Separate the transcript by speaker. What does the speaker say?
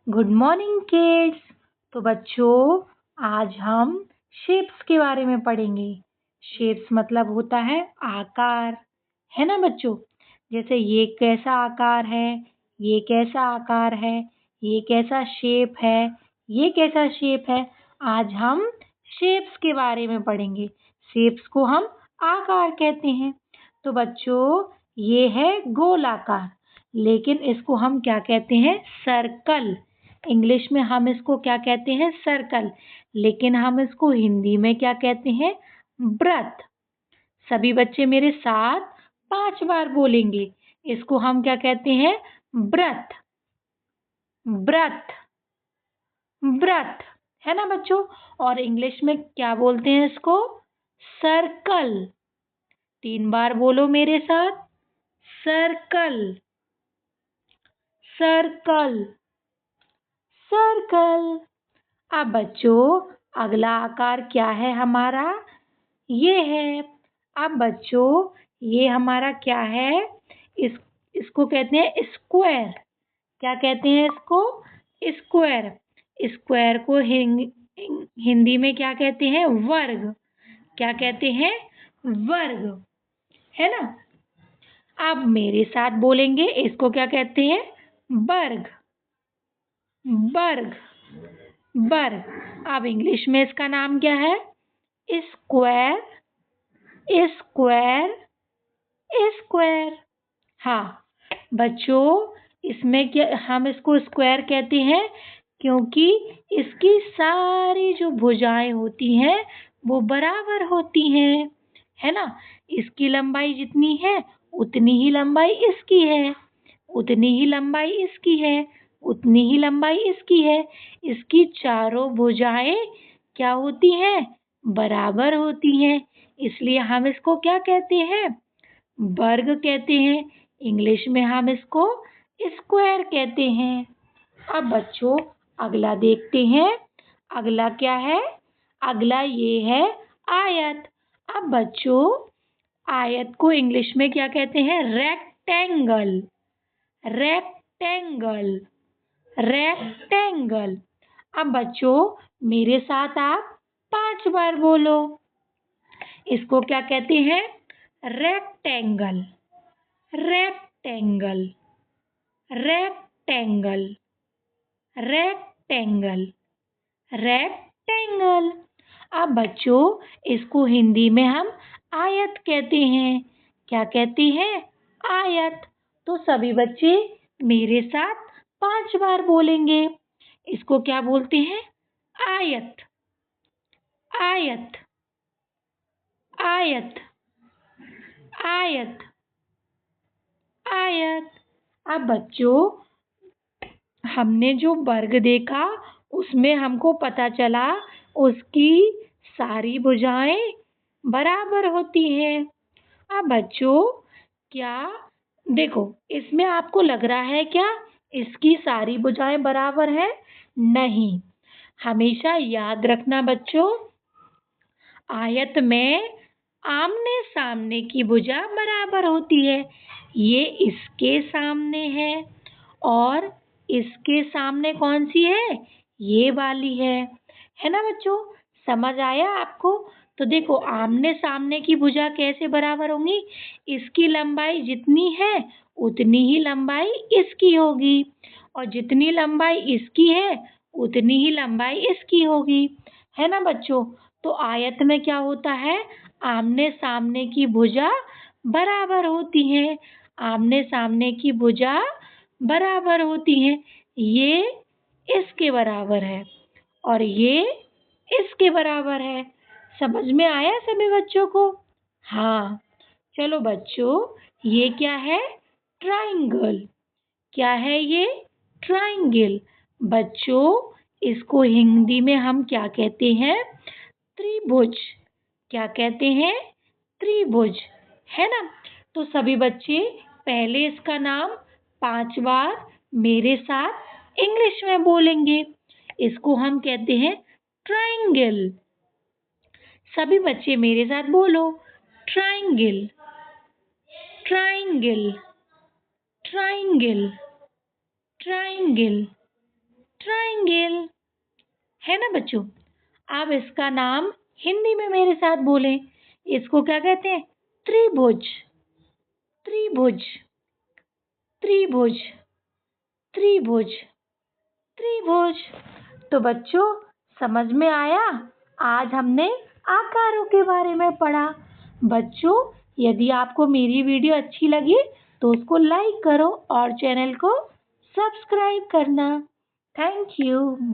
Speaker 1: Good morning kids. तो बच्चों, आज हम शेप्स के बारे में पढ़ेंगे। शेप्स मतलब होता है आकार, है ना बच्चों। जैसे ये कैसा आकार है, ये कैसा आकार है, ये कैसा शेप है, ये कैसा शेप है। आज हम शेप्स के बारे में पढ़ेंगे। शेप्स को हम आकार कहते हैं। तो बच्चों, ये है गोल आकार, लेकिन इसको हम क्या कहते हैं? सर्कल। इंग्लिश में हम इसको क्या कहते हैं? सर्कल। लेकिन हम इसको हिंदी में क्या कहते हैं? वृत्त। सभी बच्चे मेरे साथ 5 बार बोलेंगे। इसको हम क्या कहते हैं? वृत्त, वृत्त, वृत्त, है ना बच्चों। और इंग्लिश में क्या बोलते हैं इसको? सर्कल। 3 बार बोलो मेरे साथ। Circle, circle, circle. अब बच्चों, अगला आकार क्या है हमारा? ये है। अब बच्चों, ये हमारा क्या है? इसको कहते हैं स्क्वायर। क्या कहते हैं इसको? स्क्वायर। स्क्वायर को हिंदी में क्या कहते हैं? वर्ग। क्या कहते हैं? वर्ग, है ना। अब मेरे साथ बोलेंगे, इसको क्या कहते हैं? वर्ग, वर्ग, वर्ग। अब इंग्लिश में इसका नाम क्या है? Square, square, square. हाँ बच्चों, इसमें क्या हम इसको स्क्वायर कहते हैं? क्योंकि इसकी सारी जो भुजाएं होती हैं वो बराबर होती हैं, है ना। इसकी लंबाई जितनी है उतनी ही लंबाई इसकी है, उतनी ही लंबाई इसकी है, उतनी ही लंबाई इसकी है। इसकी चारों भुजाएं क्या होती हैं? बराबर होती हैं। इसलिए हम इसको क्या कहते हैं? वर्ग कहते हैं। इंग्लिश में हम इसको स्क्वायर कहते हैं। अब बच्चों, अगला देखते हैं। अगला क्या है? अगला ये है आयत। अब बच्चों, आयत को इंग्लिश में क्या कहते हैं? Rectangle, rectangle, rectangle. अब बच्चों, मेरे साथ आप 5 बार बोलो। इसको क्या कहते हैं? Rectangle, rectangle, rectangle, rectangle, rectangle. अब बच्चों, इसको हिंदी में हम आयत कहते हैं। क्या कहते हैं? आयत। तो सभी बच्चे मेरे साथ 5 बार बोलेंगे। इसको क्या बोलते हैं? आयत, आयत, आयत, आयत, आयत। अब बच्चों, हमने जो वर्ग देखा उसमें हमको पता चला उसकी सारी भुजाएं बराबर होती हैं। अब बच्चों, क्या देखो, इसमें आपको लग रहा है क्या इसकी सारी भुजाएं बराबर है? नहीं। हमेशा याद रखना बच्चों, आयत में आमने सामने की भुजा बराबर होती है। ये इसके सामने है और इसके सामने कौन सी है? ये वाली है ना बच्चों। समझ आया आपको? तो देखो, आमने सामने की भुजा कैसे बराबर होंगी? इसकी लंबाई जितनी है उतनी ही लंबाई इसकी होगी, और जितनी लंबाई इसकी है उतनी ही लंबाई इसकी होगी, है ना बच्चों। तो आयत में क्या होता है? आमने सामने की भुजा बराबर होती है, आमने सामने की भुजा बराबर होती है। ये इसके बराबर है और ये इसके बराबर है। समझ में आया सभी बच्चों को? हाँ। चलो बच्चों, ये क्या है? ट्राइंगल। क्या है ये? ट्राइंगल। बच्चों, इसको हिंदी में हम क्या कहते हैं? त्रिभुज। क्या कहते हैं? त्रिभुज, है ना। तो सभी बच्चे पहले इसका नाम 5 बार मेरे साथ इंग्लिश में बोलेंगे। इसको हम कहते हैं ट्राइंगल। सभी बच्चे मेरे साथ बोलो। Triangle, triangle, triangle, triangle, triangle. है ना बच्चों? अब इसका नाम हिंदी में मेरे साथ बोलें। इसको क्या कहते हैं? त्रिभुज। त्रिभुज। त्रिभुज। त्रिभुज। त्रिभुज। तो बच्चों समझ में आया? आज हमने आकारों के बारे में पढ़ा। बच्चों यदि आपको मेरी वीडियो अच्छी लगी तो उसको लाइक करो और चैनल को सब्सक्राइब करना। Thank you.